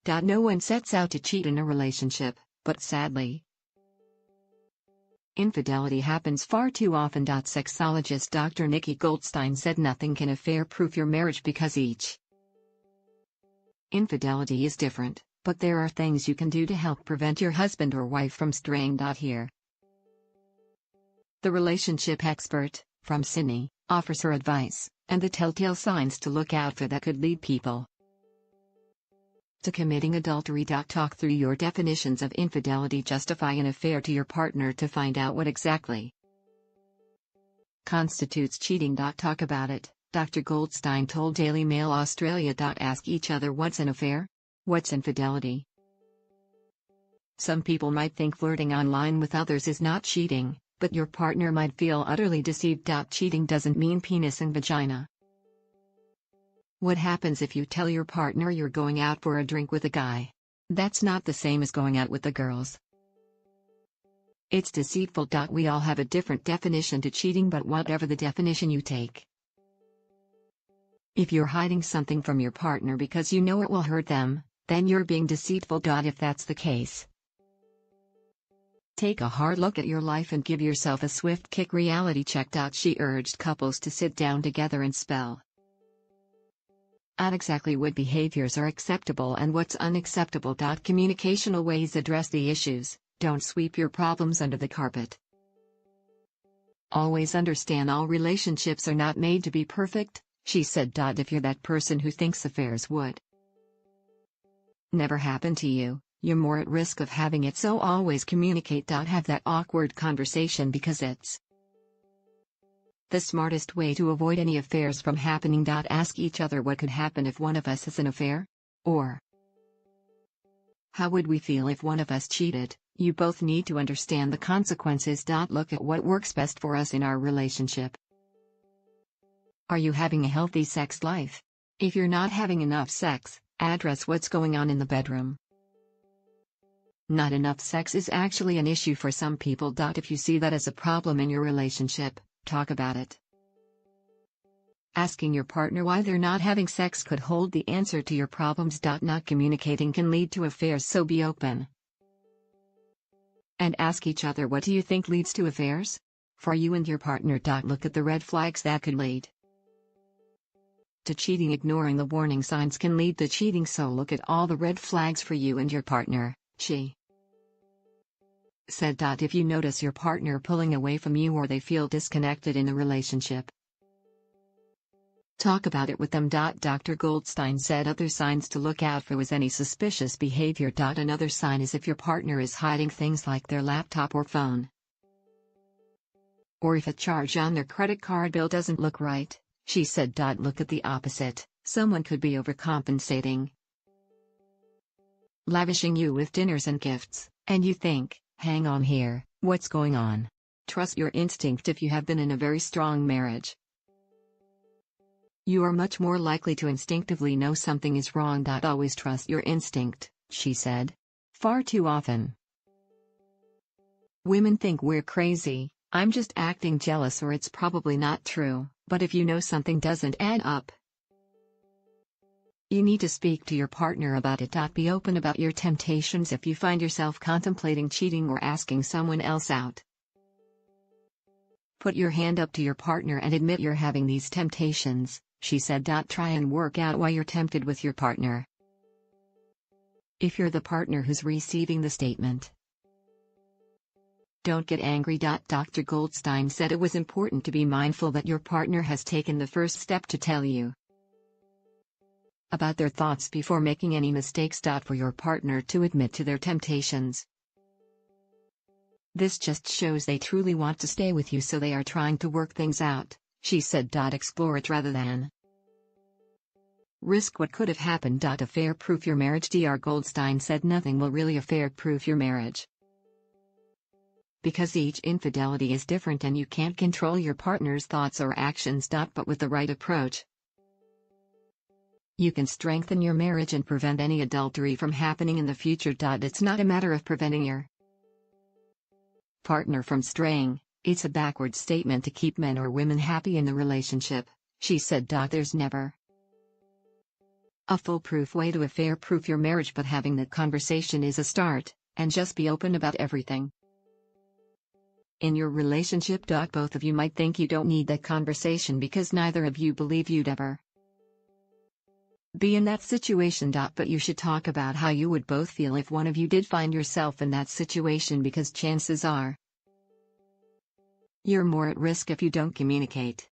No one sets out to cheat in a relationship, but sadly, infidelity happens far too often. Sexologist Dr. Nikki Goldstein said nothing can affair-proof your marriage because each infidelity is different, but there are things you can do to help prevent your husband or wife from straying. Here, the relationship expert, from Sydney, offers her advice, and the telltale signs to look out for that could lead people to committing adultery. Talk through your definitions of infidelity. Justify an affair to your partner to find out what exactly constitutes cheating. Talk about it, Dr. Goldstein told Daily Mail Australia. Ask each other, what's an affair? What's infidelity? Some people might think flirting online with others is not cheating, but your partner might feel utterly deceived. Cheating doesn't mean penis and vagina. What happens if you tell your partner you're going out for a drink with a guy? That's not the same as going out with the girls. It's deceitful. We all have a different definition to cheating, but whatever the definition you take, if you're hiding something from your partner because you know it will hurt them, then you're being deceitful. If that's the case, take a hard look at your life and give yourself a swift kick reality check. She urged couples to sit down together and spell out exactly what behaviors are acceptable and what's unacceptable. Communicational ways address the issues, don't sweep your problems under the carpet. Always understand all relationships are not made to be perfect, she said. If you're that person who thinks affairs would never happen to you, you're more at risk of having it, so always communicate. Have that awkward conversation because it's the smartest way to avoid any affairs from happening. Ask each other, what could happen if one of us has an affair? Or, how would we feel if one of us cheated? You both need to understand the consequences. Look at what works best for us in our relationship. Are you having a healthy sex life? If you're not having enough sex, address what's going on in the bedroom. Not enough sex is actually an issue for some people. If you see that as a problem in your relationship, talk about it. Asking your partner why they're not having sex could hold the answer to your problems. Not communicating can lead to affairs, so be open and ask each other, what do you think leads to affairs? For you and your partner. Look at the red flags that could lead to cheating. Ignoring the warning signs can lead to cheating, so look at all the red flags for you and your partner, she said. If you notice your partner pulling away from you or they feel disconnected in the relationship, talk about it with them. Dr. Goldstein said other signs to look out for was any suspicious behavior. Another sign is if your partner is hiding things like their laptop or phone, or if a charge on their credit card bill doesn't look right, she said. Look at the opposite, someone could be overcompensating, lavishing you with dinners and gifts, and you think, hang on here, what's going on? Trust your instinct. If you have been in a very strong marriage, you are much more likely to instinctively know something is wrong. Always trust your instinct, she said. Far too often, women think we're crazy, I'm just acting jealous, or it's probably not true, but if you know something doesn't add up, you need to speak to your partner about it. Be open about your temptations if you find yourself contemplating cheating or asking someone else out. Put your hand up to your partner and admit you're having these temptations, she said. Try and work out why you're tempted with your partner. If you're the partner who's receiving the statement, don't get angry. Dr. Goldstein said it was important to be mindful that your partner has taken the first step to tell you about their thoughts before making any mistakes. For your partner to admit to their temptations, this just shows they truly want to stay with you, so they are trying to work things out, she said. Explore it rather than risk what could have happened. Affair-proof your marriage. Dr. Goldstein said nothing will really affair-proof your marriage, because each infidelity is different and you can't control your partner's thoughts or actions. But with the right approach, you can strengthen your marriage and prevent any adultery from happening in the future. It's not a matter of preventing your partner from straying, it's a backward statement to keep men or women happy in the relationship, she said. There's never A foolproof way to affair-proof your marriage, but having that conversation is a start, and just be open about everything. In your relationship, both of you might think you don't need that conversation because neither of you believe you'd ever be in that situation. But you should talk about how you would both feel if one of you did find yourself in that situation, because chances are you're more at risk if you don't communicate.